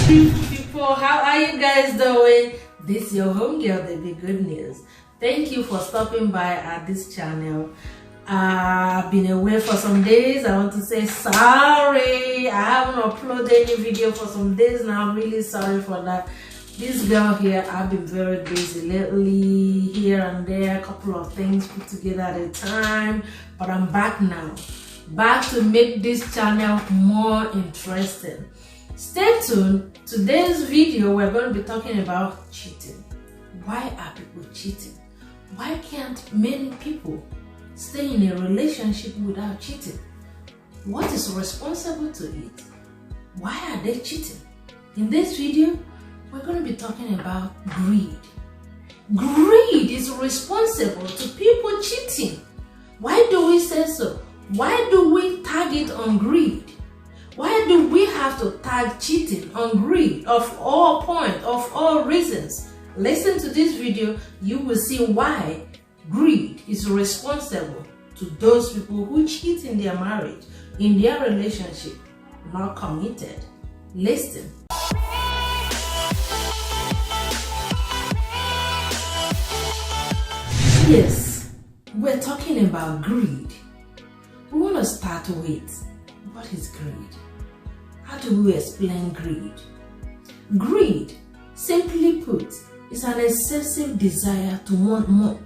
beautiful people, how are you guys doing? This is your home girl, Baby Good News. Thank you for stopping by at this channel. I've been away for some days. I want to say sorry. I haven't uploaded any video for some days now. I'm really sorry for that. This girl here, I've been very busy lately, here and there, a couple of things put together at a time, but I'm back now, back to make this channel more interesting. Stay tuned. Today's video, we're going to be talking about cheating. Why are people cheating? Why can't many people stay in a relationship without cheating? What is responsible to it? Why are they cheating? In this video, we're going to be talking about greed. Greed is responsible to people cheating. Why do we say so? Why do we tag it on greed? Why do we have to tag cheating on greed of all points, of all reasons? Listen to this video, you will see why greed is responsible to those people who cheat in their marriage, in their relationship, not committed. Listen. Yes, we're talking about greed. We want to start with, what is greed? How do we explain greed? Greed, simply put, is an excessive desire to want more.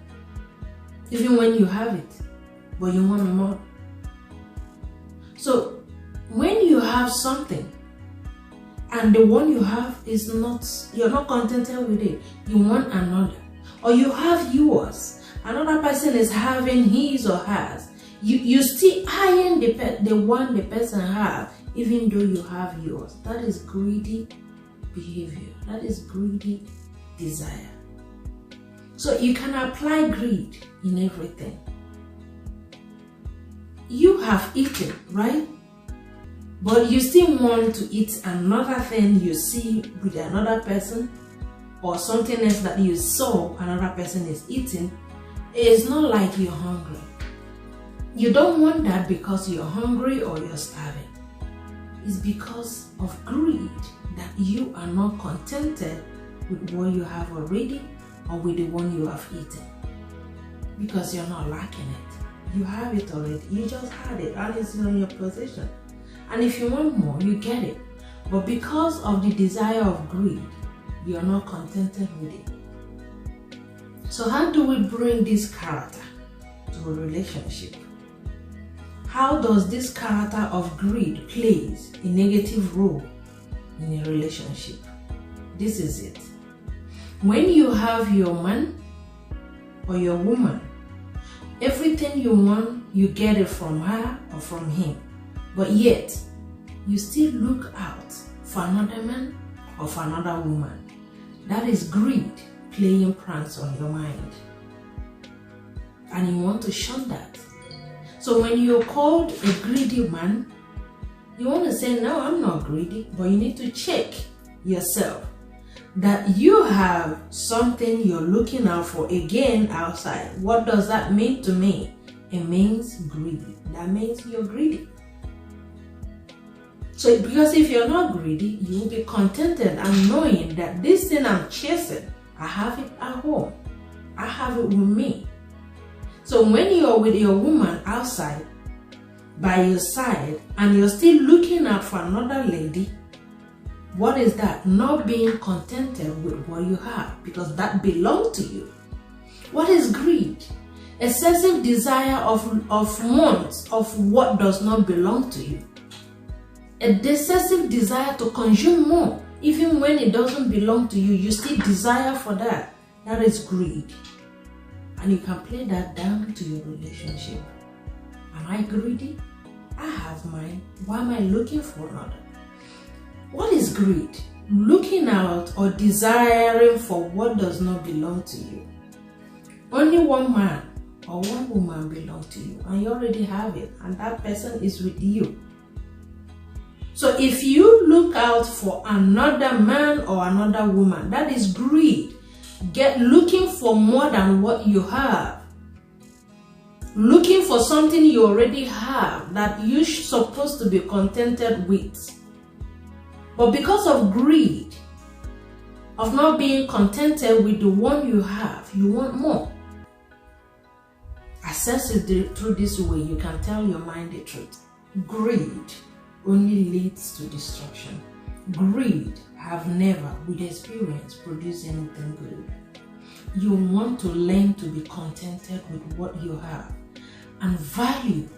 Even when you have it, but you want more. So, when you have something, and the one you have is not, you're not contented with it, you want another. Or you have yours, another person is having his or hers. You still eyeing the one the person have, even though you have yours. That is greedy behavior. That is greedy desire. So you can apply greed in everything. You have eaten, right? But you still want to eat another thing you see with another person, or something else that you saw another person is eating. It's not like you're hungry. You don't want that because you're hungry or you're starving. It's because of greed that you are not contented with what you have already or with the one you have eaten. Because you're not lacking it. You have it already. You just had it and it's in your possession. And if you want more, you get it. But because of the desire of greed, you're not contented with it. So how do we bring this character to a relationship? How does this character of greed plays a negative role in a relationship? This is it. When you have your man or your woman, everything you want, you get it from her or from him. But yet, you still look out for another man or for another woman. That is greed playing pranks on your mind. And you want to shun that. So when you're called a greedy man, you want to say, no, I'm not greedy, but you need to check yourself that you have something you're looking out for again outside. What does that mean to me? It means greedy. That means you're greedy. So because if you're not greedy, you will be contented and knowing that this thing I'm chasing, I have it at home. I have it with me. So when you're with your woman outside, by your side, and you're still looking out for another lady, what is that? Not being contented with what you have, because that belongs to you. What is greed? Excessive desire of wants of what does not belong to you. A excessive desire to consume more, even when it doesn't belong to you, you still desire for that. That is greed. And you can play that down to your relationship. Am I greedy? I have mine. Why am I looking for another? What is greed? Looking out or desiring for what does not belong to you. Only one man or one woman belongs to you, and you already have it, and that person is with you. So if you look out for another man or another woman, that is greed. Looking for more than what you have. Looking for something you already have that you're supposed to be contented with. But because of greed, of not being contented with the one you have, you want more. Assess it through this way, you can tell your mind the truth. Greed only leads to destruction. Greed have never, with experience, produced anything good. You want to learn to be contented with what you have and value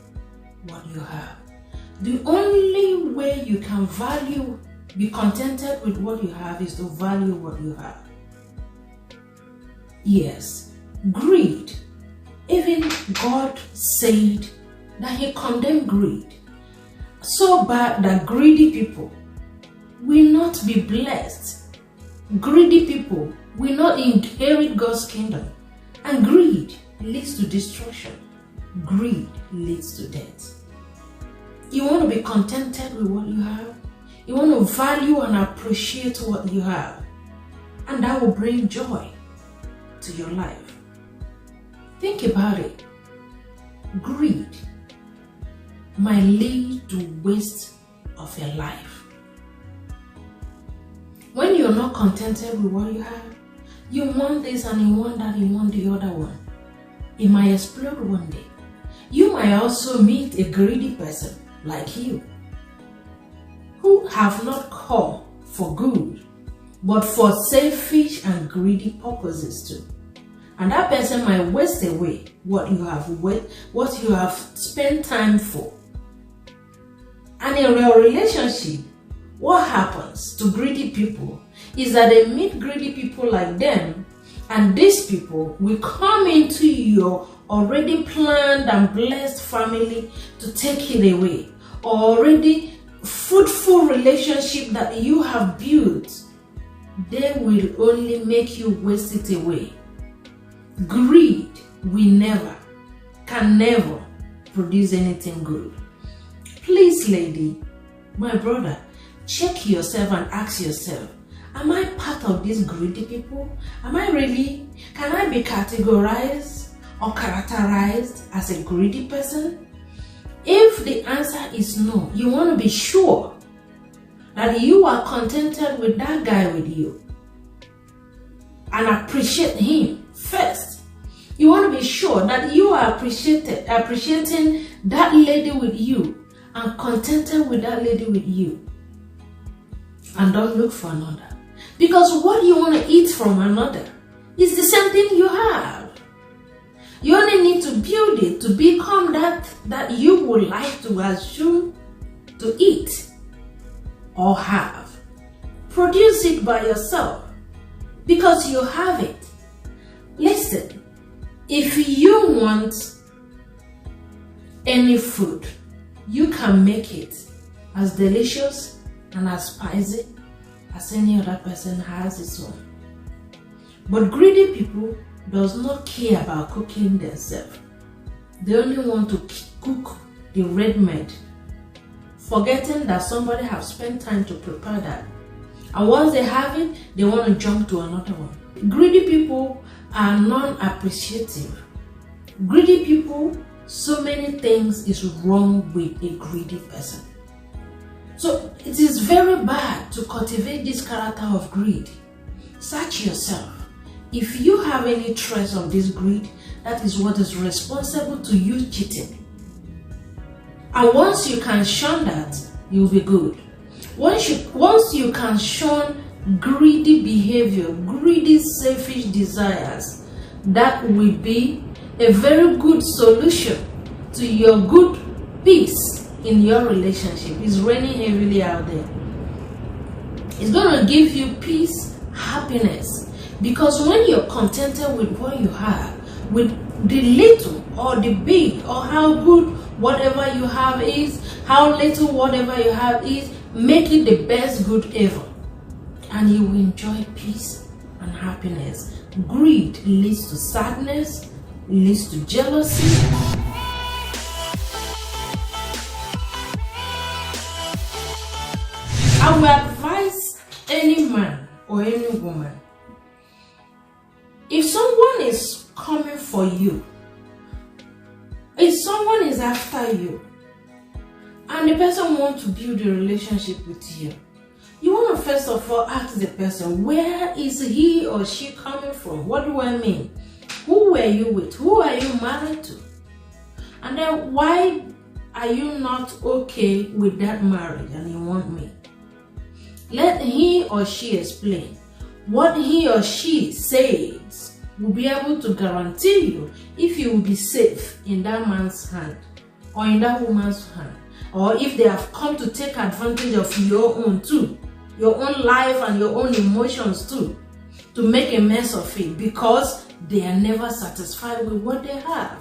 what you have. The only way you can be contented with what you have is to value what you have. Yes, greed. Even God said that He condemned greed so bad that greedy people will not be blessed. Greedy people will not inherit God's kingdom. And greed leads to destruction. Greed leads to death. You want to be contented with what you have. You want to value and appreciate what you have. And that will bring joy to your life. Think about it. Greed might lead to waste of your life. When you're not contented with what you have, you want this and you want that, you want the other one. It might explode one day. You might also meet a greedy person like you, who have not come for good, but for selfish and greedy purposes too. And that person might waste away what you have spent time for. And in your relationship, what happens to greedy people is that they meet greedy people like them, and these people will come into your already planned and blessed family to take it away. Already fruitful relationship that you have built, they will only make you waste it away. Greed can never produce anything good. Please, lady, my brother, check yourself and ask yourself, am I part of these greedy people? Can I be categorized or characterized as a greedy person? If the answer is no, you want to be sure that you are contented with that guy with you and appreciate him first. You want to be sure that you are appreciating that lady with you and contented with that lady with you. And don't look for another. Because what you want to eat from another is the same thing you have. You only need to build it to become that you would like to assume to eat or have. Produce it by yourself because you have it. Listen, if you want any food, you can make it as delicious and as spicy as any other person has its own. But greedy people does not care about cooking themselves. They only want to cook the ready-made, forgetting that somebody has spent time to prepare that. And once they have it, they want to jump to another one. Greedy people are non-appreciative. Greedy people, so many things is wrong with a greedy person. So it is very bad to cultivate this character of greed. Search yourself. If you have any trace of this greed, that is what is responsible to you cheating. And once you can shun that, you'll be good. Once you can shun greedy behavior, greedy selfish desires, that will be a very good solution to your good peace in your relationship. It's raining heavily out there. It's going to give you peace, happiness, because when you're contented with what you have, with the little or the big, or how good whatever you have is, how little whatever you have is, make it the best good ever, and you will enjoy peace and happiness. Greed leads to sadness, leads to jealousy. I will advise any man or any woman, if someone is coming for you, if someone is after you, and the person wants to build a relationship with you, You want to first of all ask the person, where is he or she coming from? What do I mean? Who were you with? Who are you married to? And then why are you not okay with that marriage and you want me? Let he or she explain. What he or she says will be able to guarantee you if you will be safe in that man's hand or in that woman's hand, or if they have come to take advantage of your own too, your own life and your own emotions too, to make a mess of it because they are never satisfied with what they have.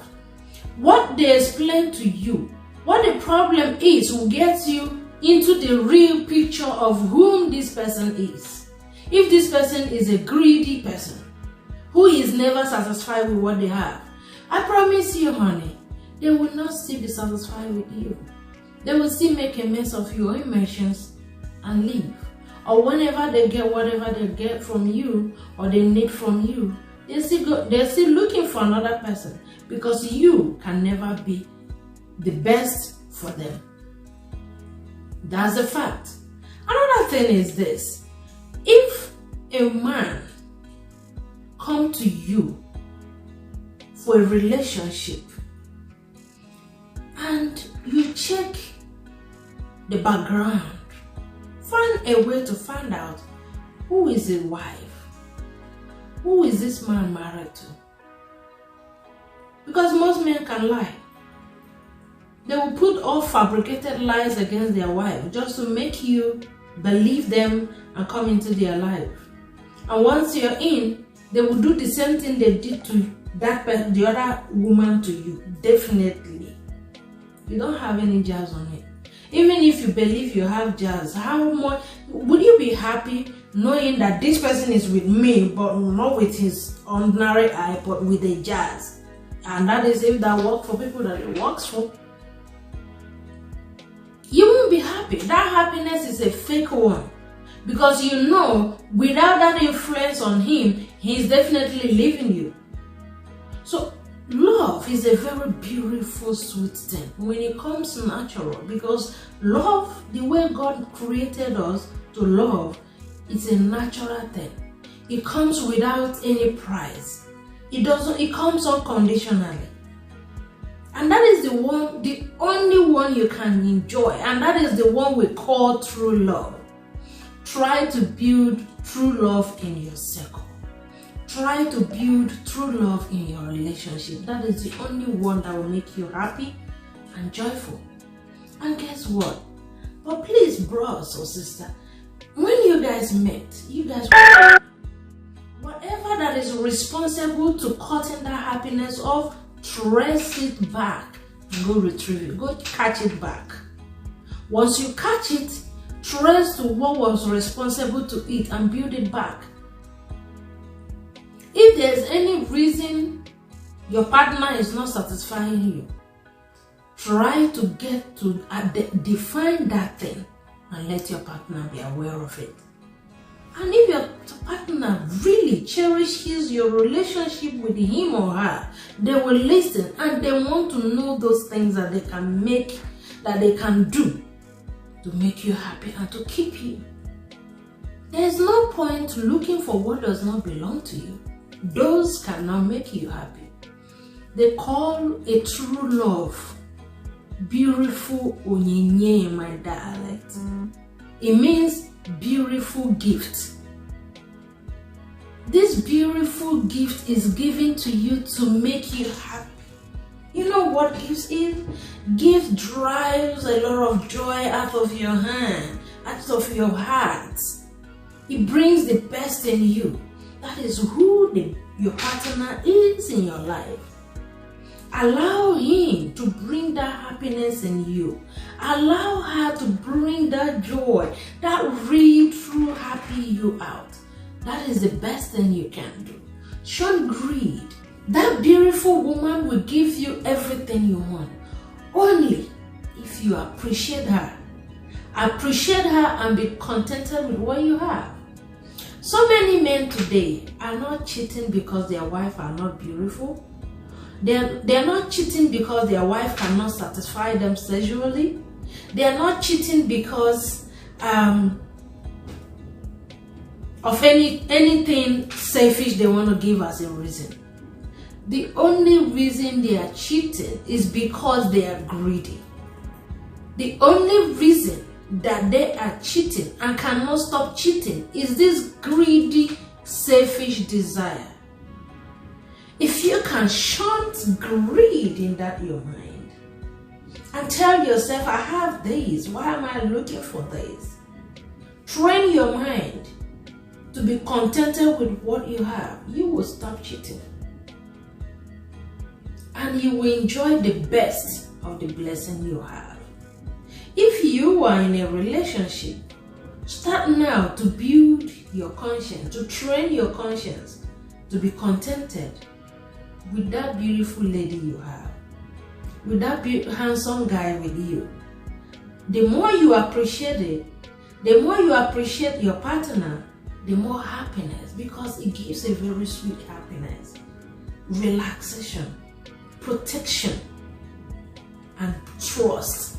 What they explain to you, what the problem is, will get you into the real picture of whom this person is. If this person is a greedy person who is never satisfied with what they have, I promise you, honey, they will not still be satisfied with you. They will still make a mess of your emotions and leave. Or whenever they get whatever they get from you or they need from you, they're still looking for another person because you can never be the best for them. That's a fact. Another thing is this: if a man come to you for a relationship and you check the background, find a way to find out who is his wife, who is this man married to. Because most men can lie. They will put all fabricated lies against their wife just to make you believe them and come into their life. And once you're in, they will do the same thing they did to the other woman to you. Definitely. You don't have any jazz on it. Even if you believe you have jazz, how much would you be happy knowing that this person is with me, but not with his ordinary eye, but with a jazz? And that is if that works for people that it works for. You won't be happy. That happiness is a fake one. Because you know, without that influence on him, he's definitely leaving you. So, love is a very beautiful, sweet thing when it comes natural. Because love, the way God created us to love, it's a natural thing. It comes without any price. It comes unconditionally. And that is the only one you can enjoy. And that is the one we call true love. Try to build true love in your circle. Try to build true love in your relationship. That is the only one that will make you happy and joyful. And guess what? But please, bros or sister, when you guys met, whatever that is responsible to cutting that happiness off, trace it back and go retrieve it. Go catch it back. Once you catch it, trace to what was responsible to it and build it back. If there's any reason your partner is not satisfying you, try to get to define that thing and let your partner be aware of it. And if your partner really cherishes your relationship with him or her, they will listen and they want to know those things that they can do to make you happy and to keep you. There is no point looking for what does not belong to you. Those cannot make you happy. They call a true love beautiful onyinye in my dialect. It means beautiful gift. This beautiful gift is given to you to make you happy. You know what gift is? Gift drives a lot of joy out of your hand, out of your heart. It brings the best in you. That is who your partner is in your life. Allow him to bring that happiness in you. Allow her to bring that joy, that real, true happy you out. That is the best thing you can do. Shun greed. That beautiful woman will give you everything you want. Only if you appreciate her. Appreciate her and be contented with what you have. So many men today are not cheating because their wife are not beautiful. They're not cheating because their wife cannot satisfy them sexually. They're not cheating because of anything selfish they want to give as a reason. The only reason they are cheating is because they are greedy. The only reason that they are cheating and cannot stop cheating is this greedy, selfish desire. If you can shunt greed in your mind and tell yourself, I have this, why am I looking for this? Train your mind to be contented with what you have. You will stop cheating. And you will enjoy the best of the blessing you have. If you are in a relationship, start now to build your conscience, to train your conscience to be contented with that beautiful lady you have, with that handsome guy with you. The more you appreciate it, the more you appreciate your partner, the more happiness, because it gives a very sweet happiness, relaxation, protection, and trust.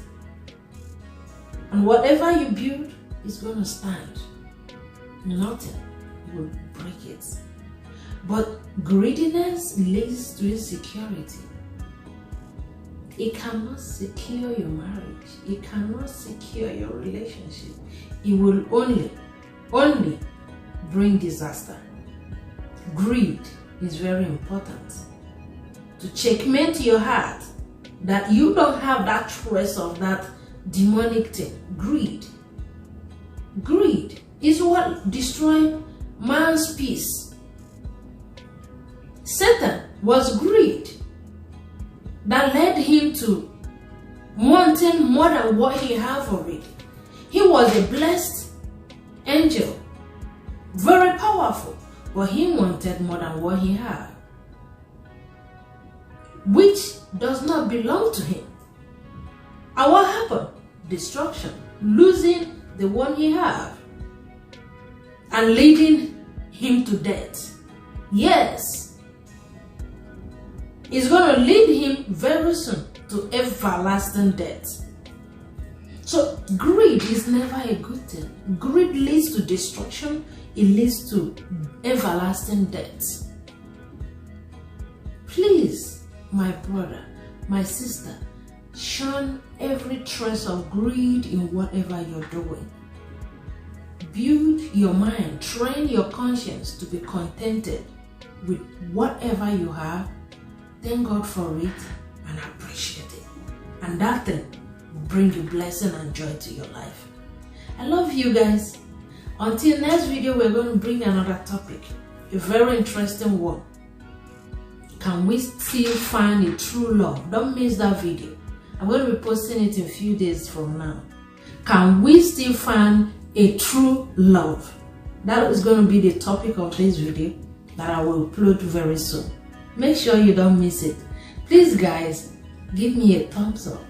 And whatever you build is going to stand. Nothing will break it. But greediness leads to insecurity. It cannot secure your marriage. It cannot secure your relationship. It will only bring disaster. Greed is very important. To checkmate your heart, that you don't have that trace of that demonic thing. Greed is what destroys man's peace. Satan was greed that led him to wanting more than what he had already. He was a blessed angel, very powerful, but he wanted more than what he had, which does not belong to him. And what happened? Destruction, losing the one he had and leading him to death. Yes, it's going to lead him very soon to everlasting death. So greed is never a good thing. Greed leads to destruction. It leads to everlasting death. Please, my brother, my sister, shun every trace of greed in whatever you're doing. Build your mind, train your conscience to be contented with whatever you have. Thank God for it and appreciate it. And that thing will bring you blessing and joy to your life. I love you guys. Until next video, we're going to bring another topic, a very interesting one. Can we still find a true love? Don't miss that video. I'm going to be posting it in a few days from now. Can we still find a true love? That is going to be the topic of this video that I will upload very soon. Make sure you don't miss it. Please guys, give me a thumbs up.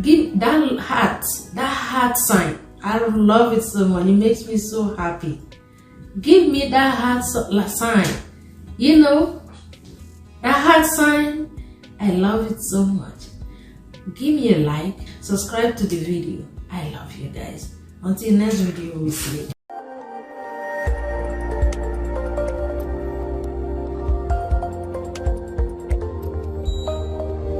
Give that heart sign. I love it so much. It makes me so happy. Give me that heart sign. You know, that heart sign, I love it so much. Give me a like, subscribe to the video. I love you guys. Until next video, we'll see you.